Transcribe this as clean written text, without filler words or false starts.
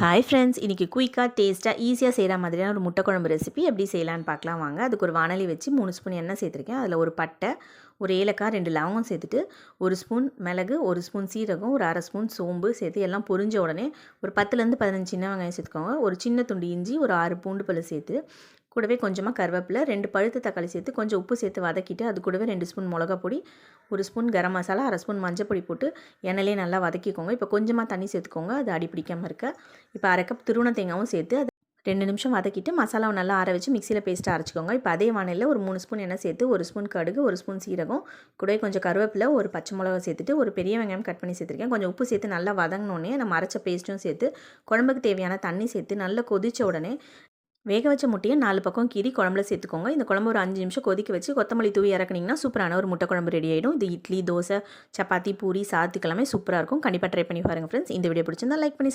Hi friends, இன்றைக்கி குயிக்காக டேஸ்ட்டாக ஈஸியாக செய்கிற மாதிரியான ஒரு முட்டை குழம்பு ரெசிபி எப்படி செய்யலான்னு பார்க்கலாம் வாங்க. அதுக்கு ஒரு வானலி வச்சு 3 ஸ்பூன் எண்ணெய் சேர்த்துருக்கேன். அதில் ஒரு பட்டை, ஒரு ஏலக்காய், 2 லவங்கம் சேர்த்துட்டு, ஒரு ஸ்பூன் மிளகு, ஒரு ஸ்பூன் சீரகம், ஒரு அரை ஸ்பூன் சோம்பு சேர்த்து எல்லாம் பொரிஞ்ச உடனே ஒரு 10லேருந்து 15 சின்ன வெங்காயம் சேர்த்துக்கோங்க. ஒரு சின்ன துண்டு இஞ்சி, ஒரு 6 பூண்டு பல் சேர்த்து, கூடவே கொஞ்சமாக கருவேப்பிலை, 2 பழுத்த தக்காளி சேர்த்து கொஞ்சம் உப்பு சேர்த்து வதக்கிட்டு, அது கூடவே 2 ஸ்பூன் மிளகா பொடி, ஒரு ஸ்பூன் கரம் மசாலா, அரை ஸ்பூன் மஞ்சள் பொடி போட்டு எண்ணெயிலே நல்லா வதக்கிக்கோங்க. இப்போ கொஞ்சமாக தண்ணி சேர்த்துக்கோங்க, அது அடி பிடிக்காமல் இருக்க. இப்போ அரை கப் துருவன தேங்காயும் சேர்த்து அது 2 நிமிஷம் வதக்கிட்டு மசாலாவை நல்லா ஆற வச்சு மிக்சியில் பேஸ்ட்டாக அரைச்சிக்கோங்க. இப்போ அதே வானலில் ஒரு 3 ஸ்பூன் எண்ணெய் சேர்த்து, ஒரு ஸ்பூன் கடுகு, ஒரு ஸ்பூன் சீரகம், கூடவே கொஞ்சம் கருவேப்பிலை, ஒரு பச்சை மிளகா சேர்த்துட்டு, ஒரு பெரிய வெங்காயம் கட் பண்ணி சேர்த்துருக்கேன். கொஞ்சம் உப்பு சேர்த்து நல்லா வதங்கினோடனே நம்ம அரைச்ச பேஸ்ட்டும் சேர்த்து குழம்புக்கு தேவையான தண்ணி சேர்த்து நல்லா கொதித்த உடனே வேக வச்ச முட்டையை 4 பக்கம் கீறி குழம்புல சேர்த்துக்கோங்க. இந்த குழம்பு ஒரு 5 நிமிஷம் கொதிக்க வச்சு கொத்தமல்லி தூவி இறக்குனீங்கன்னா சூப்பரான ஒரு முட்டை குழம்பு ரெடி ஆகிடும். இது இட்லி, தோசை, சப்பாத்தி, பூரி, சாதத்துக்கெல்லாமே சூப்பராக இருக்கும். கண்டிப்பாக ட்ரை பண்ணி பாருங்கள் ஃப்ரெண்ட்ஸ். இந்த வீடியோ பிடிச்சிருந்தா லைக் பண்ணி